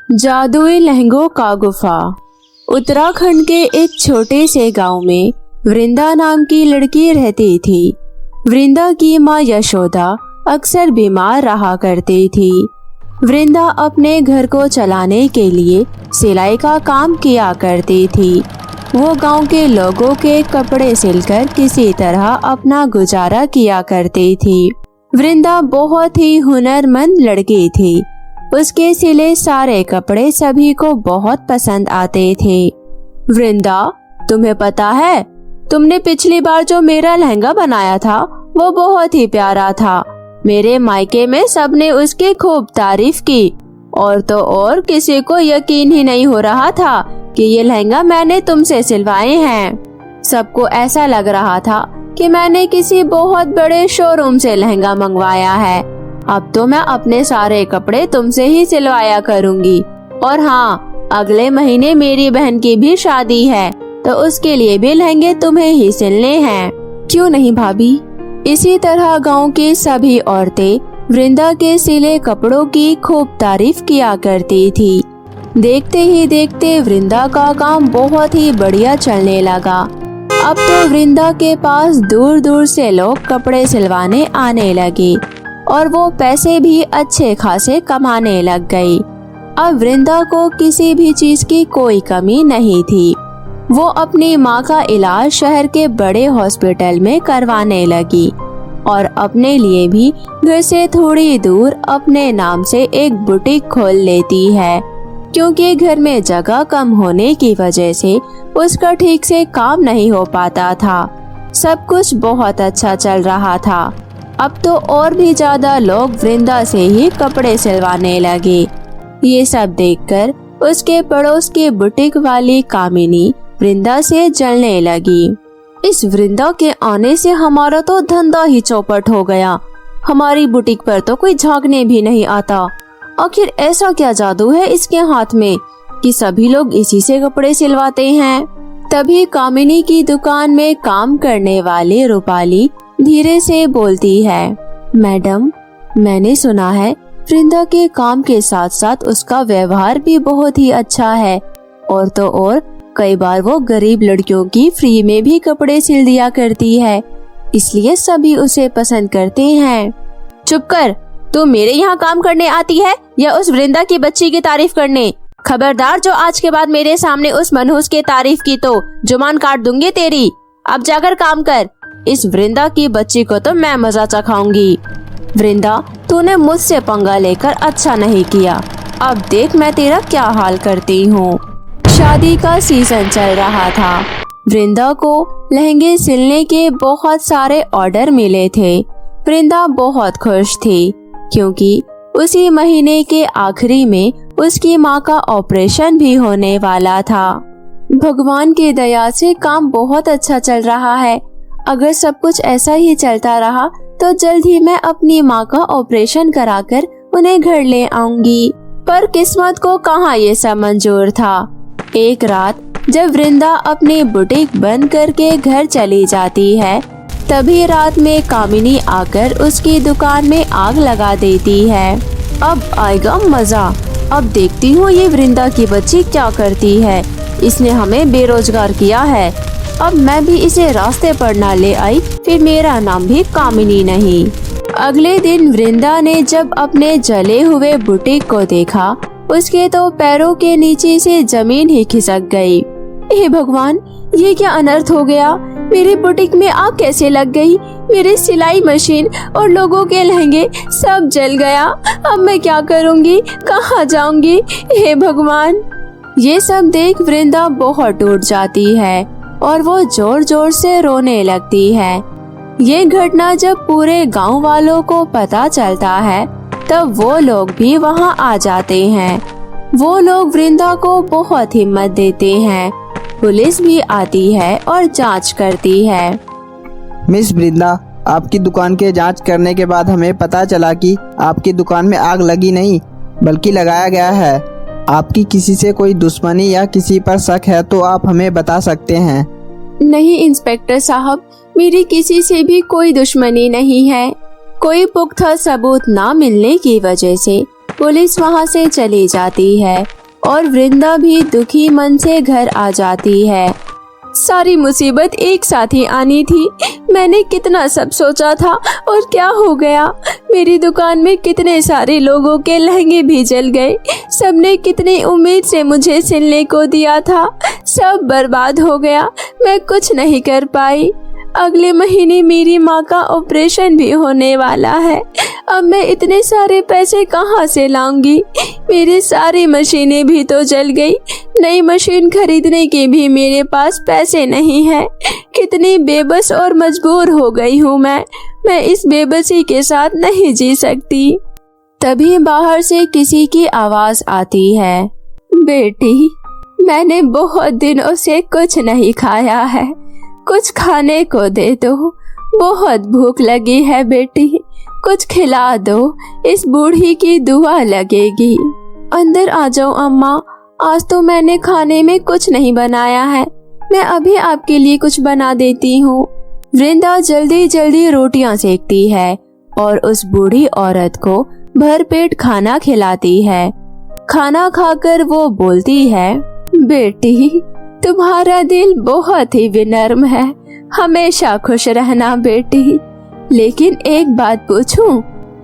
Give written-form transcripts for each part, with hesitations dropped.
जादुई लहंगों का गुफा। उत्तराखंड के एक छोटे से गांव में वृंदा नाम की लड़की रहती थी। वृंदा की माँ यशोदा अक्सर बीमार रहा करती थी। वृंदा अपने घर को चलाने के लिए सिलाई का काम किया करती थी। वो गांव के लोगों के कपड़े सिलकर किसी तरह अपना गुजारा किया करती थी। वृंदा बहुत ही हुनरमंद लड़की थी। उसके सिले सारे कपड़े सभी को बहुत पसंद आते थे। वृंदा, तुम्हें पता है, तुमने पिछली बार जो मेरा लहंगा बनाया था वो बहुत ही प्यारा था। मेरे मायके में सबने उसकी खूब तारीफ की और तो और किसी को यकीन ही नहीं हो रहा था कि ये लहंगा मैंने तुमसे सिलवाए हैं। सबको ऐसा लग रहा था कि मैंने किसी बहुत बड़े शोरूम से लहंगा मंगवाया है। अब तो मैं अपने सारे कपड़े तुमसे ही सिलवाया करूंगी। और हाँ, अगले महीने मेरी बहन की भी शादी है तो उसके लिए भी लहंगे तुम्हें ही सिलने हैं। क्यों नहीं भाभी। इसी तरह गांव की सभी औरतें वृंदा के सिले कपड़ों की खूब तारीफ किया करती थी। देखते ही देखते वृंदा का काम बहुत ही बढ़िया चलने लगा। अब तो वृंदा के पास दूर दूर से लोग कपड़े सिलवाने आने लगे और वो पैसे भी अच्छे खासे कमाने लग गई। अब वृंदा को किसी भी चीज की कोई कमी नहीं थी। वो अपनी माँ का इलाज शहर के बड़े हॉस्पिटल में करवाने लगी और अपने लिए भी घर से थोड़ी दूर अपने नाम से एक बुटीक खोल लेती है, क्योंकि घर में जगह कम होने की वजह से उसका ठीक से काम नहीं हो पाता था। सब कुछ बहुत अच्छा चल रहा था। अब तो और भी ज्यादा लोग वृंदा से ही कपड़े सिलवाने लगे। ये सब देखकर उसके पड़ोस की बुटीक वाली कामिनी वृंदा से जलने लगी। इस वृंदा के आने से हमारा तो धंधा ही चौपट हो गया। हमारी बुटीक पर तो कोई झांकने भी नहीं आता। आखिर ऐसा क्या जादू है इसके हाथ में कि सभी लोग इसी से कपड़े सिलवाते हैं। तभी कामिनी की दुकान में काम करने वाली रूपाली धीरे से बोलती है, मैडम, मैंने सुना है वृंदा के काम के साथ साथ उसका व्यवहार भी बहुत ही अच्छा है और तो और कई बार वो गरीब लड़कियों की फ्री में भी कपड़े सिल दिया करती है, इसलिए सभी उसे पसंद करते हैं। चुप कर, तू मेरे यहाँ काम करने आती है या उस वृंदा की बच्ची की तारीफ करने? खबरदार, जो आज के बाद मेरे सामने उस मनहूस की तारीफ की तो जुबान काट दूंगी तेरी। अब जाकर काम कर। इस वृंदा की बच्ची को तो मैं मजा चखाऊंगी। वृंदा, तूने मुझसे पंगा लेकर अच्छा नहीं किया। अब देख मैं तेरा क्या हाल करती हूँ। शादी का सीजन चल रहा था। वृंदा को लहंगे सिलने के बहुत सारे ऑर्डर मिले थे। वृंदा बहुत खुश थी क्योंकि उसी महीने के आखिरी में उसकी माँ का ऑपरेशन भी होने वाला था। भगवान की दया से काम बहुत अच्छा चल रहा है। अगर सब कुछ ऐसा ही चलता रहा तो जल्द ही मैं अपनी माँ का ऑपरेशन कराकर उन्हें घर ले आऊंगी। पर किस्मत को कहाँ ये सब मंजूर था। एक रात जब वृंदा अपनी बुटीक बंद करके घर चली जाती है, तभी रात में कामिनी आकर उसकी दुकान में आग लगा देती है। अब आएगा मजा। अब देखती हूँ ये वृंदा की बच्ची क्या करती है। इसने हमें बेरोजगार किया है। अब मैं भी इसे रास्ते पर ना ले आई, फिर मेरा नाम भी कामिनी नहीं। अगले दिन वृंदा ने जब अपने जले हुए बुटीक को देखा, उसके तो पैरों के नीचे से जमीन ही खिसक गई। हे भगवान, ये क्या अनर्थ हो गया। मेरी बुटीक में आग कैसे लग गई। मेरी सिलाई मशीन और लोगों के लहंगे सब जल गया। अब मैं क्या करूँगी, कहाँ जाऊँगी। हे भगवान। ये सब देख वृंदा बहुत टूट जाती है और वो जोर जोर से रोने लगती है। ये घटना जब पूरे गांव वालों को पता चलता है तब वो लोग भी वहां आ जाते हैं। वो लोग वृंदा को बहुत हिम्मत देते हैं। पुलिस भी आती है और जांच करती है। मिस वृंदा, आपकी दुकान के जांच करने के बाद हमें पता चला कि आपकी दुकान में आग लगी नहीं बल्कि लगाया गया है। आपकी किसी से कोई दुश्मनी या किसी पर शक है तो आप हमें बता सकते हैं। नहीं इंस्पेक्टर साहब, मेरी किसी से भी कोई दुश्मनी नहीं है। कोई पुख्ता सबूत ना मिलने की वजह से पुलिस वहाँ से चली जाती है और वृंदा भी दुखी मन से घर आ जाती है। सारी मुसीबत एक साथ ही आनी थी। मैंने कितना सब सोचा था और क्या हो गया। मेरी दुकान में कितने सारे लोगों के लहंगे भी जल गए। सबने कितनी उम्मीद से मुझे सिलने को दिया था, सब बर्बाद हो गया। मैं कुछ नहीं कर पाई। अगले महीने मेरी माँ का ऑपरेशन भी होने वाला है। अब मैं इतने सारे पैसे कहाँ से लाऊंगी। मेरी सारी मशीनें भी तो जल गई। नई मशीन खरीदने के भी मेरे पास पैसे नहीं है। कितनी बेबस और मजबूर हो गई हूँ मैं इस बेबसी के साथ नहीं जी सकती। तभी बाहर से किसी की आवाज आती है, बेटी, मैंने बहुत दिनों से कुछ नहीं खाया है, कुछ खाने को दे दो। बहुत भूख लगी है बेटी, कुछ खिला दो, इस बूढ़ी की दुआ लगेगी। अंदर आ जाओ अम्मा, आज तो मैंने खाने में कुछ नहीं बनाया है। मैं अभी आपके लिए कुछ बना देती हूँ। वृंदा जल्दी जल्दी रोटियां सेकती है और उस बूढ़ी औरत को भरपेट खाना खिलाती है। खाना खाकर वो बोलती है, बेटी, तुम्हारा दिल बहुत ही विनम्र है। हमेशा खुश रहना बेटी। लेकिन एक बात पूछूं,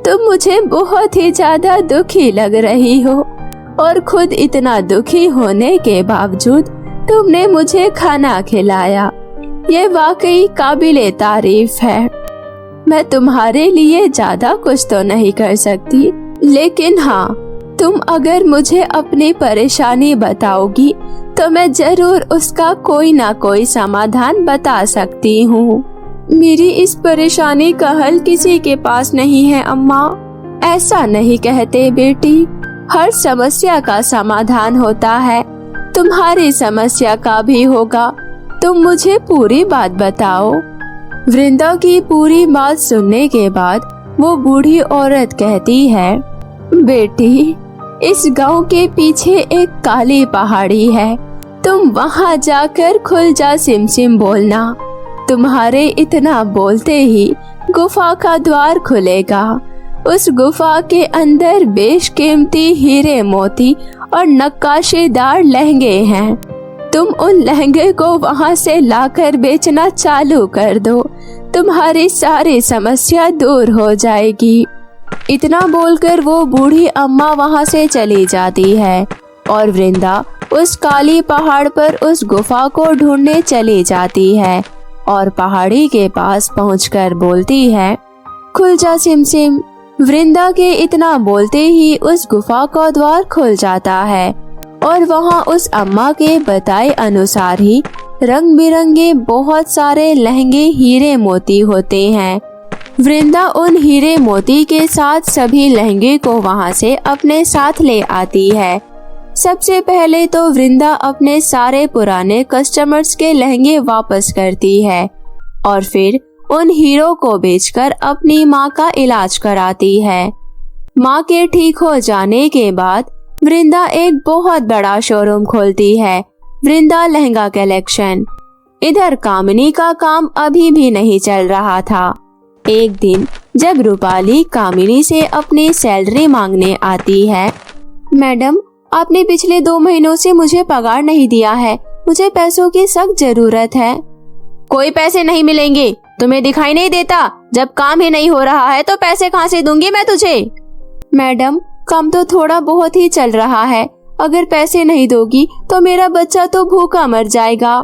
तुम मुझे बहुत ही ज्यादा दुखी लग रही हो और खुद इतना दुखी होने के बावजूद तुमने मुझे खाना खिलाया। ये वाकई काबिले तारीफ है। मैं तुम्हारे लिए ज्यादा कुछ तो नहीं कर सकती, लेकिन हाँ, तुम अगर मुझे अपनी परेशानी बताओगी तो मैं जरूर उसका कोई ना कोई समाधान बता सकती हूँ। मेरी इस परेशानी का हल किसी के पास नहीं है अम्मा। ऐसा नहीं कहते बेटी, हर समस्या का समाधान होता है। तुम्हारी समस्या का भी होगा। तुम मुझे पूरी बात बताओ। वृंदा की पूरी बात सुनने के बाद वो बूढ़ी औरत कहती है, बेटी, इस गांव के पीछे एक काली पहाड़ी है। तुम वहां जाकर खुल जा सिमसिम बोलना। तुम्हारे इतना बोलते ही गुफा का द्वार खुलेगा। उस गुफा के अंदर बेशकीमती हीरे मोती और नक्काशीदार लहंगे हैं। तुम उन लहंगे को वहां से लाकर बेचना चालू कर दो। तुम्हारी सारी समस्या दूर हो जाएगी। इतना बोलकर वो बूढ़ी अम्मा वहां से चली जाती है और वृंदा उस काली पहाड़ पर उस गुफा को ढूंढने चली जाती है और पहाड़ी के पास पहुंचकर बोलती है, खुल जा सिमसिम। वृंदा के इतना बोलते ही उस गुफा का द्वार खुल जाता है और वहां उस अम्मा के बताए अनुसार ही रंग बिरंगे बहुत सारे लहंगे हीरे मोती होते हैं। वृंदा उन हीरे मोती के साथ सभी लहंगे को वहां से अपने साथ ले आती है। सबसे पहले तो वृंदा अपने सारे पुराने कस्टमर्स के लहंगे वापस करती है और फिर उन हीरो को बेचकर अपनी माँ का इलाज कराती है। माँ के ठीक हो जाने के बाद वृंदा एक बहुत बड़ा शोरूम खोलती है, वृंदा लहंगा कलेक्शन। इधर कामिनी का काम अभी भी नहीं चल रहा था। एक दिन जब रूपाली कामिनी से अपनी सैलरी मांगने आती है, मैडम, आपने पिछले 2 महीनों से मुझे पगार नहीं दिया है। मुझे पैसों की सख्त जरूरत है। कोई पैसे नहीं मिलेंगे। तुम्हें दिखाई नहीं देता? जब काम ही नहीं हो रहा है तो पैसे कहाँ से दूंगी मैं तुझे? मैडम, काम तो थोड़ा बहुत ही चल रहा है। अगर पैसे नहीं दोगी तो मेरा बच्चा तो भूखा मर जाएगा।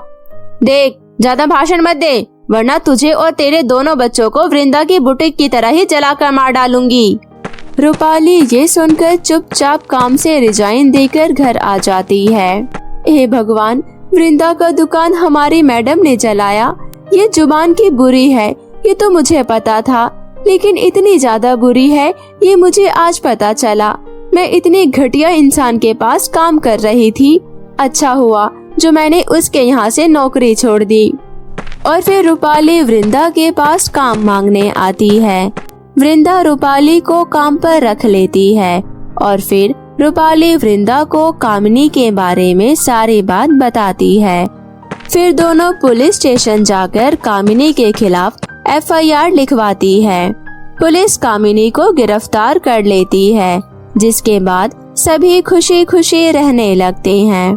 देख, ज्यादा भाषण मत दे, वरना तुझे और तेरे दोनों बच्चों को वृंदा की बुटीक की तरह ही जलाकर मार डालूंगी। रूपाली ये सुनकर चुपचाप काम से रिजाइन देकर घर आ जाती है। हे भगवान, वृंदा का दुकान हमारी मैडम ने जलाया। ये जुबान की बुरी है, ये तो मुझे पता था, लेकिन इतनी ज्यादा बुरी है ये मुझे आज पता चला। मैं इतने घटिया इंसान के पास काम कर रही थी। अच्छा हुआ जो मैंने उसके यहाँ से नौकरी छोड़ दी। और फिर रूपाली वृंदा के पास काम मांगने आती है। वृंदा रूपाली को काम पर रख लेती है और फिर रूपाली वृंदा को कामिनी के बारे में सारी बात बताती है। फिर दोनों पुलिस स्टेशन जाकर कामिनी के खिलाफ FIR लिखवाती है। पुलिस कामिनी को गिरफ्तार कर लेती है। जिसके बाद सभी खुशी खुशी रहने लगते हैं।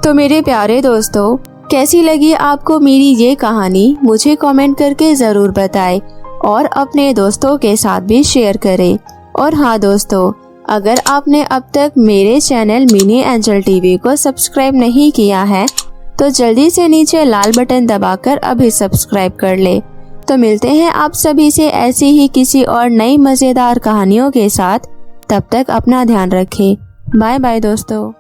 तो मेरे प्यारे दोस्तों, कैसी लगी आपको मेरी ये कहानी, मुझे कमेंट करके ज़रूर बताएं और अपने दोस्तों के साथ भी शेयर करें। और हाँ दोस्तों, अगर आपने अब तक मेरे चैनल मिनी एंजल टीवी को सब्सक्राइब नहीं किया है तो जल्दी से नीचे लाल बटन दबाकर अभी सब्सक्राइब कर ले। तो मिलते हैं आप सभी से ऐसी ही किसी और नई मज़ेदार कहानियों के साथ। तब तक अपना ध्यान रखें। बाय बाय दोस्तों।